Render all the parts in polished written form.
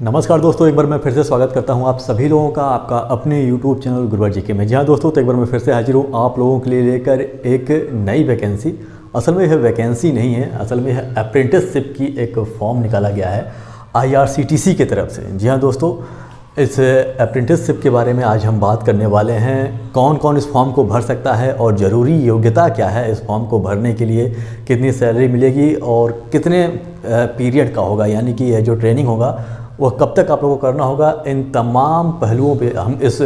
नमस्कार दोस्तों, एक बार मैं फिर से स्वागत करता हूं आप सभी लोगों का आपका अपने YouTube चैनल गुरुवर जी के में। जी हाँ दोस्तों, तो एक बार मैं फिर से हाजिर हूं आप लोगों के लिए लेकर एक नई वैकेंसी। असल में यह वैकेंसी नहीं है, असल में यह अप्रेंटिसशिप की एक फॉर्म निकाला गया है IRCTC की तरफ से। जी हाँ दोस्तों, इस अप्रेंटिसशिप के बारे में आज हम बात करने वाले हैं। कौन कौन इस फॉर्म को भर सकता है और ज़रूरी योग्यता क्या है इस फॉर्म को भरने के लिए, कितनी सैलरी मिलेगी और कितने पीरियड का होगा, यानी कि यह जो ट्रेनिंग होगा वह कब तक आप लोगों को करना होगा। इन तमाम पहलुओं पे हम इस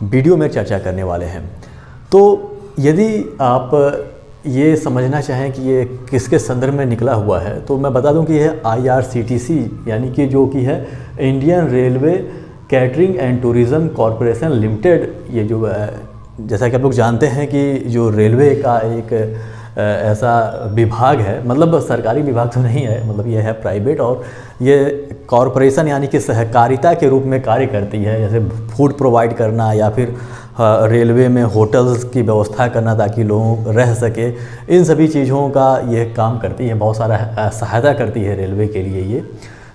वीडियो में चर्चा करने वाले हैं। तो यदि आप ये समझना चाहें कि ये किसके संदर्भ में निकला हुआ है, तो मैं बता दूं कि यह IRCTC यानी कि जो कि है Indian railway catering and tourism corporation limited. ये जो जैसा कि आप लोग जानते हैं कि जो रेलवे का एक ऐसा विभाग है, मतलब सरकारी विभाग तो नहीं है, मतलब ये है प्राइवेट, और ये कॉरपोरेशन यानी कि सहकारिता के रूप में कार्य करती है। जैसे फूड प्रोवाइड करना या फिर रेलवे में होटल्स की व्यवस्था करना ताकि लोग रह सके, इन सभी चीज़ों का ये काम करती है। बहुत सारा सहायता करती है रेलवे के लिए ये।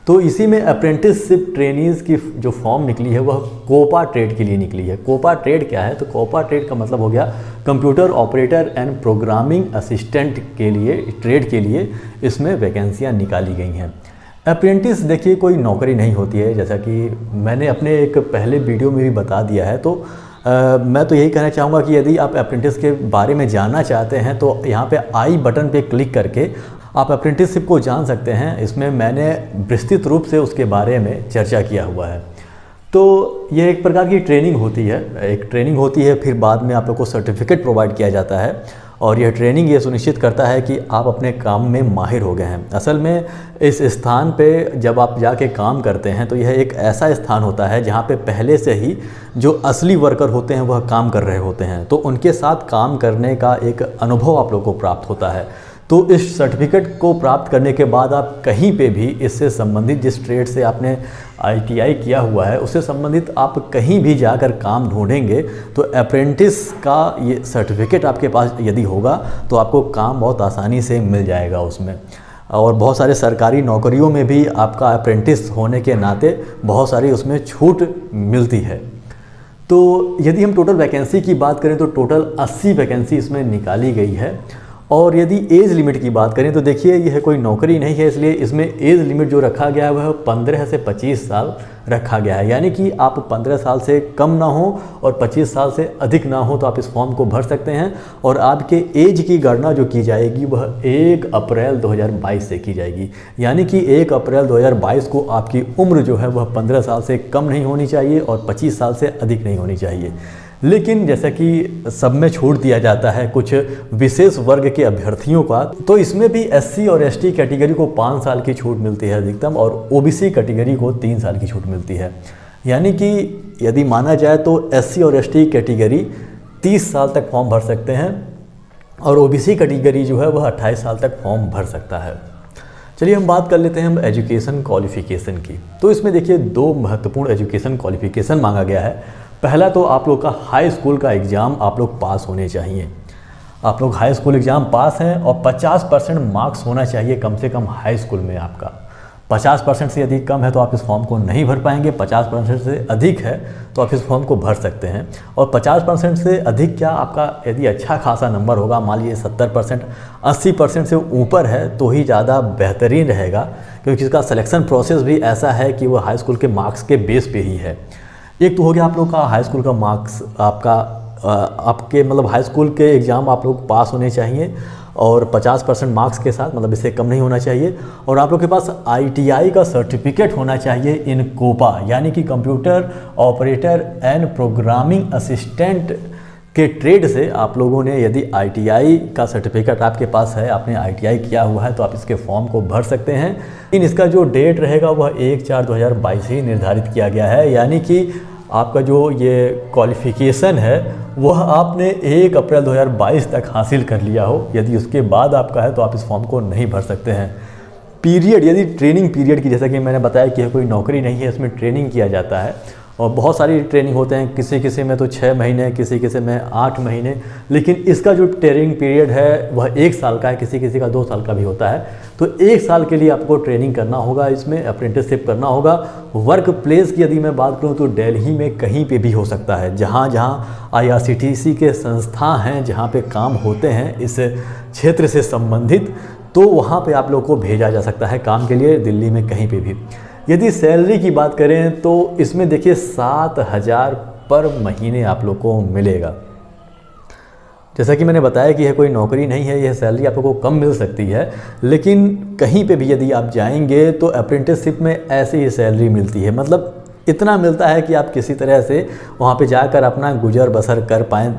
तो इसी में अप्रेंटिसशिप ट्रेनीज़ की जो फॉर्म निकली है वह कोपा ट्रेड के लिए निकली है। कोपा ट्रेड क्या है? तो कोपा ट्रेड का मतलब हो गया computer operator and programming assistant के लिए, ट्रेड के लिए इसमें वैकेंसियां निकाली गई हैं। अप्रेंटिस देखिए कोई नौकरी नहीं होती है, जैसा कि मैंने अपने एक पहले वीडियो में भी बता दिया है। तो मैं तो यही कहना चाहूँगा कि यदि आप अप्रेंटिस के बारे में जानना चाहते हैं तो यहाँ पे आई बटन पे क्लिक करके आप अप्रेंटिसशिप को जान सकते हैं। इसमें मैंने विस्तृत रूप से उसके बारे में चर्चा किया हुआ है। तो ये एक प्रकार की ट्रेनिंग होती है, एक ट्रेनिंग होती है, फिर बाद में आप लोग को सर्टिफिकेट प्रोवाइड किया जाता है और यह ट्रेनिंग ये सुनिश्चित करता है कि आप अपने काम में माहिर हो गए हैं। असल में इस स्थान पे जब आप जाके काम करते हैं तो यह एक ऐसा स्थान होता है जहाँ पे पहले से ही जो असली वर्कर होते हैं वह काम कर रहे होते हैं, तो उनके साथ काम करने का एक अनुभव आप लोग को प्राप्त होता है। तो इस सर्टिफिकेट को प्राप्त करने के बाद आप कहीं पे भी इससे संबंधित, जिस ट्रेड से आपने ITI किया हुआ है उससे संबंधित आप कहीं भी जाकर काम ढूंढेंगे तो अप्रेंटिस का ये सर्टिफिकेट आपके पास यदि होगा तो आपको काम बहुत आसानी से मिल जाएगा उसमें। और बहुत सारे सरकारी नौकरियों में भी आपका अप्रेंटिस होने के नाते बहुत सारी उसमें छूट मिलती है। तो यदि हम टोटल वैकेंसी की बात करें तो टोटल 80 वैकेंसी इसमें निकाली गई है। और यदि एज लिमिट की बात करें तो देखिए यह कोई नौकरी नहीं है, इसलिए इसमें एज लिमिट जो रखा गया है वह 15 से 25 साल रखा गया है। यानी कि आप 15 साल से कम ना हो और 25 साल से अधिक ना हो तो आप इस फॉर्म को भर सकते हैं। और आपके एज की गणना जो की जाएगी वह 1 अप्रैल 2022 से की जाएगी। यानी कि 1 अप्रैल 2022 को आपकी उम्र जो है वह 15 साल से कम नहीं होनी चाहिए और 25 साल से अधिक नहीं होनी चाहिए। लेकिन जैसा कि सब में छूट दिया जाता है कुछ विशेष वर्ग के अभ्यर्थियों का, तो इसमें भी SC और ST कैटेगरी को 5 साल की छूट मिलती है अधिकतम, और OBC कैटेगरी को 3 साल की छूट मिलती है। यानी कि यदि माना जाए तो SC और ST कैटेगरी 30 साल तक फॉर्म भर सकते हैं और OBC कैटेगरी जो है वह 28 साल तक फॉर्म भर सकता है। चलिए हम बात कर लेते हैं हम एजुकेशन क्वालिफ़िकेशन की। तो इसमें देखिए 2 महत्वपूर्ण एजुकेशन क्वालिफ़िकेशन मांगा गया है। पहला तो आप लोग का हाई स्कूल का एग्ज़ाम आप लोग पास होने चाहिए। आप लोग हाई स्कूल एग्ज़ाम पास हैं और 50% मार्क्स होना चाहिए कम से कम हाई स्कूल में आपका। 50% से अधिक कम है तो आप इस फॉर्म को नहीं भर पाएंगे, 50% से अधिक है तो आप इस फॉर्म को भर सकते हैं। और 50% से अधिक क्या, आपका यदि अच्छा खासा नंबर होगा, मान लीजिए 70%, 80% से ऊपर है तो ही ज़्यादा बेहतरीन रहेगा, क्योंकि इसका सिलेक्शन प्रोसेस भी ऐसा है कि वो हाई स्कूल के मार्क्स के बेस पे ही है। एक तो हो गया आप लोग का हाई स्कूल का मार्क्स, आपके मतलब हाई स्कूल के एग्ज़ाम आप लोग पास होने चाहिए और 50% मार्क्स के साथ, मतलब इससे कम नहीं होना चाहिए। और आप लोग के पास ITI का सर्टिफिकेट होना चाहिए इन कोपा, यानी कि computer operator and programming assistant के ट्रेड से आप लोगों ने यदि ITI का सर्टिफिकेट आपके पास है, आपने ITI किया हुआ है, तो आप इसके फॉर्म को भर सकते हैं। लेकिन इसका जो डेट रहेगा वह 1/4/2022 ही निर्धारित किया गया है। यानी कि आपका जो ये क्वालिफ़िकेशन है वह आपने 1 अप्रैल 2022 तक हासिल कर लिया हो। यदि उसके बाद आपका है तो आप इस फॉर्म को नहीं भर सकते हैं। पीरियड, यदि ट्रेनिंग पीरियड की, जैसा कि मैंने बताया कि यह कोई नौकरी नहीं है, इसमें ट्रेनिंग किया जाता है और बहुत सारी ट्रेनिंग होते हैं, किसी किसी में तो 6 महीने, किसी किसी में 8 महीने, लेकिन इसका जो ट्रेनिंग पीरियड है वह 1 साल का है, किसी किसी का 2 साल का भी होता है। तो 1 साल के लिए आपको ट्रेनिंग करना होगा, इसमें अप्रेंटिसशिप करना होगा। वर्क प्लेस की यदि मैं बात करूँ तो दिल्ली में कहीं पे भी हो सकता है, जहाँ जहाँ IRCTC के संस्था हैं, जहाँ पे काम होते हैं इस क्षेत्र से संबंधित, तो वहाँ पे आप लोग को भेजा जा सकता है काम के लिए, दिल्ली में कहीं पे भी। यदि सैलरी की बात करें तो इसमें देखिए 7,000 पर महीने आप लोग को मिलेगा। जैसा कि मैंने बताया कि यह कोई नौकरी नहीं है, यह सैलरी आप लोग को कम मिल सकती है, लेकिन कहीं पे भी यदि आप जाएंगे तो अप्रेंटिसशिप में ऐसी ही सैलरी मिलती है। मतलब इतना मिलता है कि आप किसी तरह से वहाँ पे जाकर अपना गुजर बसर कर पाएँ।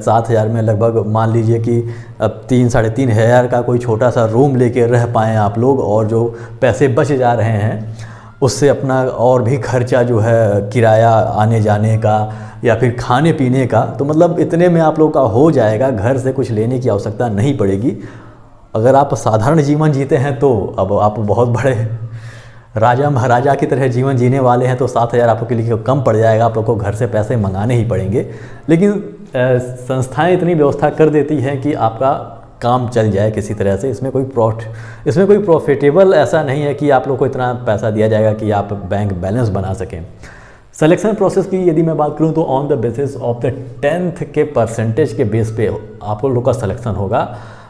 7,000 में लगभग मान लीजिए कि अब 3-3,5 हज़ार का कोई छोटा सा रूम लेके रह पाएँ आप लोग, और जो पैसे बच जा रहे हैं उससे अपना और भी खर्चा जो है किराया आने जाने का या फिर खाने पीने का, तो मतलब इतने में आप लोग का हो जाएगा, घर से कुछ लेने की आवश्यकता नहीं पड़ेगी। अगर आप साधारण जीवन जीते हैं तो अब आप बहुत बड़े राजा महाराजा की तरह जीवन जीने वाले हैं तो 7,000 आप लोग के लिए कम पड़ जाएगा, आप लोग को घर से पैसे मंगाने ही पड़ेंगे। लेकिन संस्थाएं इतनी व्यवस्था कर देती हैं कि आपका काम चल जाए किसी तरह से। इसमें कोई प्रॉफिटेबल ऐसा नहीं है कि आप लोग को इतना पैसा दिया जाएगा कि आप बैंक बैलेंस बना सकें। सिलेक्शन प्रोसेस की यदि मैं बात करूं तो on the basis of the 10th के परसेंटेज के बेस पे आप लोग का सिलेक्शन होगा।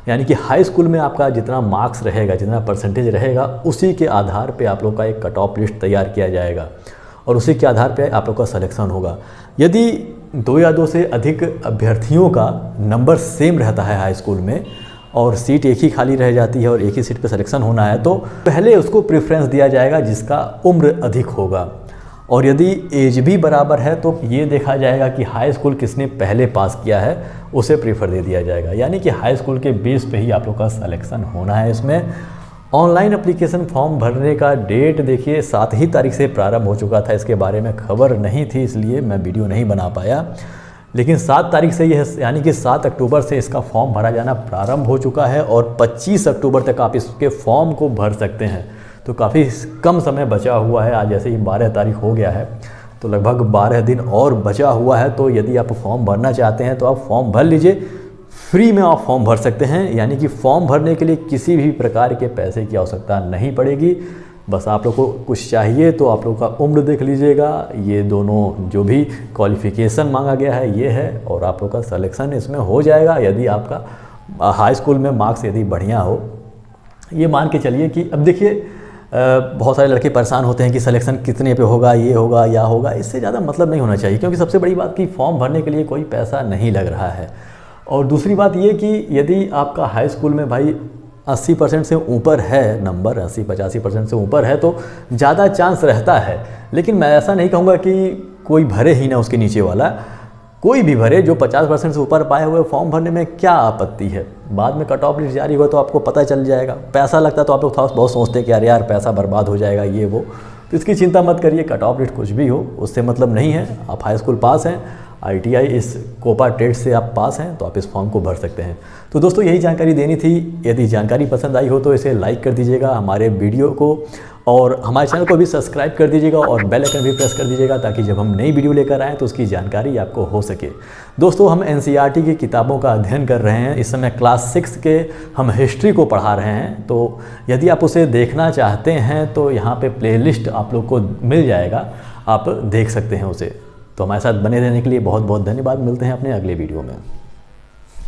यानी कि हाई स्कूल में आपका जितना मार्क्स रहेगा, जितना परसेंटेज रहेगा, उसी के आधार पे आप लोग का एक कट ऑफ लिस्ट तैयार किया जाएगा और उसी के आधार पे आप लोग का सिलेक्शन होगा। यदि 2 या 2 से अधिक अभ्यर्थियों का नंबर सेम रहता है हाई स्कूल में और सीट एक ही खाली रह जाती है और एक ही सीट पे सिलेक्शन होना है, तो पहले उसको प्रेफरेंस दिया जाएगा जिसका उम्र अधिक होगा। और यदि एज भी बराबर है तो ये देखा जाएगा कि हाई स्कूल किसने पहले पास किया है, उसे प्रेफर दे दिया जाएगा। यानी कि हाई स्कूल के बेस पे ही आप लोग का सिलेक्शन होना है। इसमें ऑनलाइन एप्लीकेशन फॉर्म भरने का डेट देखिए 7 ही तारीख से प्रारंभ हो चुका था। इसके बारे में खबर नहीं थी इसलिए मैं वीडियो नहीं बना पाया, लेकिन 7 तारीख से यह यानी कि 7 अक्टूबर से इसका फॉर्म भरा जाना प्रारंभ हो चुका है और 25 अक्टूबर तक आप इसके फॉर्म को भर सकते हैं। तो काफ़ी कम समय बचा हुआ है। आज जैसे ही 12 तारीख हो गया है तो लगभग 12 दिन और बचा हुआ है। तो यदि आप फॉर्म भरना चाहते हैं तो आप फॉर्म भर लीजिए, फ्री में आप फॉर्म भर सकते हैं। यानी कि फॉर्म भरने के लिए किसी भी प्रकार के पैसे की आवश्यकता नहीं पड़ेगी। बस आप लोग को कुछ चाहिए तो आप लोग का उम्र देख लीजिएगा, ये दोनों जो भी क्वालिफ़िकेशन मांगा गया है ये है, और आप लोग का सिलेक्शन इसमें हो जाएगा। यदि आपका हाई स्कूल में मार्क्स यदि बढ़िया हो, ये मान के चलिए कि अब देखिए बहुत सारे लड़के परेशान होते हैं कि सिलेक्शन कितने पे होगा, ये होगा या होगा। इससे ज़्यादा मतलब नहीं होना चाहिए, क्योंकि सबसे बड़ी बात कि फॉर्म भरने के लिए कोई पैसा नहीं लग रहा है। और दूसरी बात ये कि यदि आपका हाई स्कूल में भाई 80% से ऊपर है नंबर, 80-85% से ऊपर है, तो ज़्यादा चांस रहता है। लेकिन मैं ऐसा नहीं कहूँगा कि कोई भरे ही ना उसके नीचे वाला, कोई भी भरे। जो 50% से ऊपर पाए हुए फॉर्म भरने में क्या आपत्ति है। बाद में कट ऑफ लिस्ट जारी हुआ तो आपको पता चल जाएगा। पैसा लगता तो आप लोग बहुत सोचते कि अरे यार पैसा बर्बाद हो जाएगा ये वो, तो इसकी चिंता मत करिए। कट ऑफ लिस्ट कुछ भी हो उससे मतलब नहीं है। आप हाई स्कूल पास हैं, ITI इस कोपा टेट से आप पास हैं, तो आप इस फॉर्म को भर सकते हैं। तो दोस्तों यही जानकारी देनी थी। यदि जानकारी पसंद आई हो तो इसे लाइक कर दीजिएगा हमारे वीडियो को, और हमारे चैनल को भी सब्सक्राइब कर दीजिएगा और बेल आइकन भी प्रेस कर दीजिएगा, ताकि जब हम नई वीडियो लेकर आएँ तो उसकी जानकारी आपको हो सके। दोस्तों हम NCERT की किताबों का अध्ययन कर रहे हैं। इस समय क्लास 6 के हम हिस्ट्री को पढ़ा रहे हैं। तो यदि आप उसे देखना चाहते हैं तो यहाँ पे प्लेलिस्ट आप लोग को मिल जाएगा, आप देख सकते हैं उसे। तो हमारे साथ बने रहने के लिए बहुत बहुत धन्यवाद। मिलते हैं अपने अगले वीडियो में।